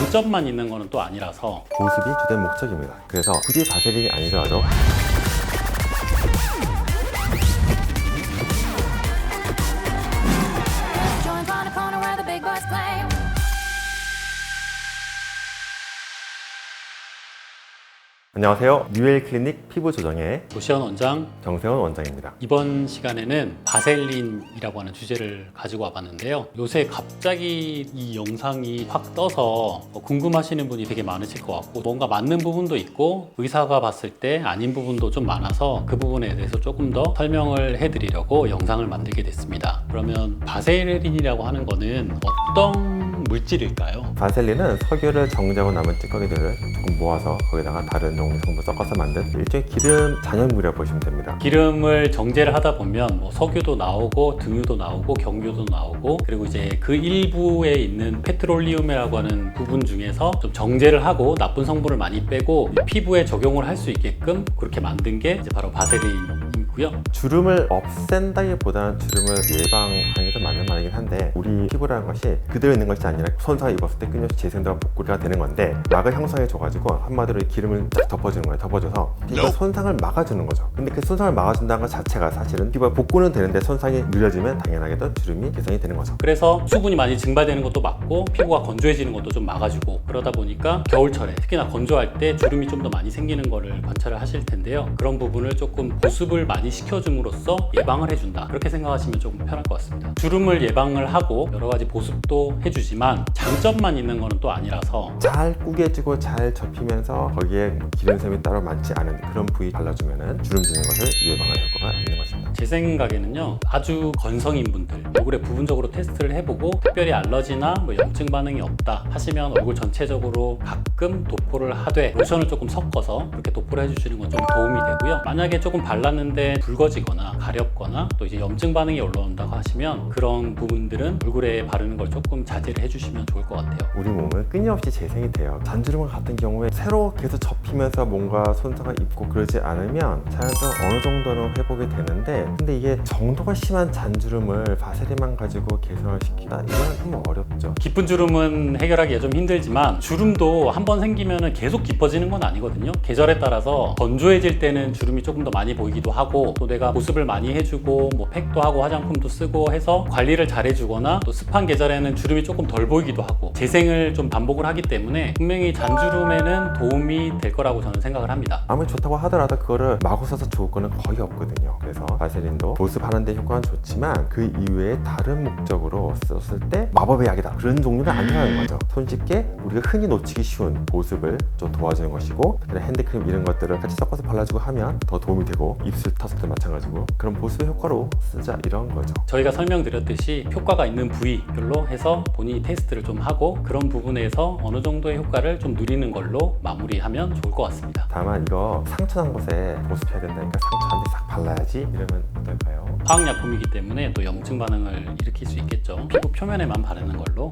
장점만 있는 거는 또 아니라서 보습이 주된 목적입니다. 그래서 굳이 바세린이 아니더라도 Joins on a corner where the big boys play. 안녕하세요. 뉴엘 클리닉 피부 조정의 조시현 원장, 정세훈 원장입니다. 이번 시간에는 바셀린이라고 하는 주제를 가지고 와봤는데요. 요새 갑자기 이 영상이 확 떠서 궁금하시는 분이 되게 많으실 것 같고 뭔가 맞는 부분도 있고 의사가 봤을 때 아닌 부분도 좀 많아서 그 부분에 대해서 조금 더 설명을 해드리려고 영상을 만들게 됐습니다. 그러면 바셀린이라고 하는 거는 어떤 물질일까요? 바셀린은 석유를 정제하고 남은 찌꺼기들을 조금 모아서 거기다가 다른 종류 성분 섞어서 만든 일종의 기름 잔여물이라고 보시면 됩니다. 기름을 정제를 하다 보면 뭐 석유도 나오고 등유도 나오고 경유도 나오고 그리고 이제 그 일부에 있는 페트롤리움이라고 하는 부분 중에서 좀 정제를 하고 나쁜 성분을 많이 빼고 피부에 적용을 할 수 있게끔 그렇게 만든 게 이제 바로 바셀린이고요. 주름을 없앤다기보다는 주름을 예방하는 게 더 맞는 말이긴 한데 우리 피부라는 것이 그대로 있는 것이 아니라 손상을 입었을 때 끊임없이 재생되고 복구가 되는 건데 막을 형성해줘가지고 한마디로 이 기름을 쫙 덮어주는 거예요. 덮어줘서 피부가 손상을 막아주는 거죠. 근데 그 손상을 막아준다는 것 자체가 사실은 피부가 복구는 되는데 손상이 느려지면 당연하게도 주름이 개선이 되는 거죠. 그래서 수분이 많이 증발되는 것도 막고 피부가 건조해지는 것도 좀 막아주고 그러다 보니까 겨울철에 특히나 건조할 때 주름이 좀 더 많이 생기는 거를 관찰을 하실 텐데요. 그런 부분을 조금 보습을 많이 시켜줌으로써 예방을 해준다. 그렇게 생각하시면 조금 편할 것 같습니다. 주름을 예방을 하고 여러 가지 보습도 해주지만 장점만 있는 거는 또 아니라서 잘 구겨지고 잘 접히면서 거기에 기름샘이 따로 많지 않은 그런 부위 발라주면 주름 지는 것을 예방할 효과가 있는 것입니다. 제 생각에는요, 아주 건성인 분들 얼굴에 부분적으로 테스트를 해보고 특별히 알러지나 뭐 염증 반응이 없다 하시면 얼굴 전체적으로 가끔 도포를 하되 로션을 조금 섞어서 그렇게 도포를 해주시는 건 좀 도움이 되고요. 만약에 조금 발랐는데 붉어지거나 가렵거나 또 이제 염증 반응이 올라온다고 하시면 그런 부분들은 얼굴에 바르는 걸 조금 자제를 해주시면 좋을 것 같아요. 우리 몸은 끊임없이 재생이 돼요. 잔주름 같은 경우에 새로 계속 접히면서 뭔가 손상을 입고 그러지 않으면 자연적으로 어느 정도는 회복이 되는데 근데 이게 정도가 심한 잔주름을 바세린만 가지고 개선을 시키다 이건 좀 어렵죠. 깊은 주름은 해결하기가 좀 힘들지만 주름도 한번 생기면 계속 깊어지는 건 아니거든요. 계절에 따라서 건조해질 때는 주름이 조금 더 많이 보이기도 하고 또 내가 보습을 많이 해주고 뭐 팩도 하고 화장품도 쓰고 해서 관리를 잘 해주거나 또 습한 계절에는 주름이 조금 덜 보이기도 하고 재생을 좀 반복을 하기 때문에 분명히 잔주름에는 도움이 될 거라고 저는 생각을 합니다. 아무리 좋다고 하더라도 그거를 마구 써서 좋을 거는 거의 없거든요. 그래서 바세린도 보습하는 데 효과는 좋지만 그 이외에 다른 목적으로 썼을 때 마법의 약이다 그런 종류는 아니라는 거죠. 손쉽게 우리가 흔히 놓치기 쉬운 보습을 좀 도와주는 것이고 핸드크림 이런 것들을 같이 섞어서 발라주고 하면 더 도움이 되고 입술 탔을 때 마찬가지고 그런 보습의 효과로 쓰자 이런 거죠. 저희가 설명드렸듯이 효과가 있는 부위별로 해서 본인이 테스트를 좀 하고 그런 부분에서 어느 정도의 효과를 좀 누리는 걸로 마무리하면 좋을 것 같습니다. 다만 이거 상처난 곳에 보습해야 된다니까 상처 한 대 싹 발라야지 이러면 어떨까요? 화학약품이기 때문에 또 염증 반응을 일으킬 수 있겠죠. 피부 표면에만 바르는 걸로.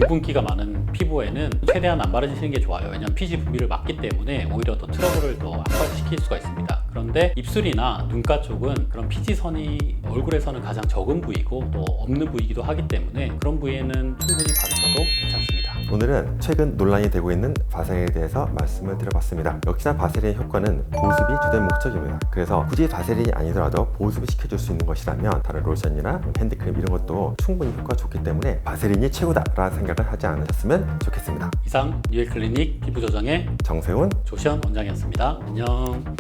유분기가 많은 피부에는 최대한 안 바르시는 게 좋아요. 왜냐하면 피지 분비를 막기 때문에 오히려 더 트러블을 더 악화시킬 수가 있습니다. 그런데 입술이나 눈가 쪽은 그런 피지선이 얼굴에서는 가장 적은 부위고 또 없는 부위이기도 하기 때문에 그런 부위에는 충분히 바르셔도 괜찮습니다. 오늘은 최근 논란이 되고 있는 바세린에 대해서 말씀을 드려봤습니다. 역시나 바세린의 효과는 보습이 주된 목적입니다. 그래서 굳이 바세린이 아니더라도 보습을 시켜줄 수 있는 것이라면 다른 로션이나 핸드크림 이런 것도 충분히 효과가 좋기 때문에 바세린이 최고다라는 생각을 하지 않으셨으면 좋겠습니다. 이상 뉴엘 클리닉 피부 조정의 정세훈 조시현 원장이었습니다. 안녕.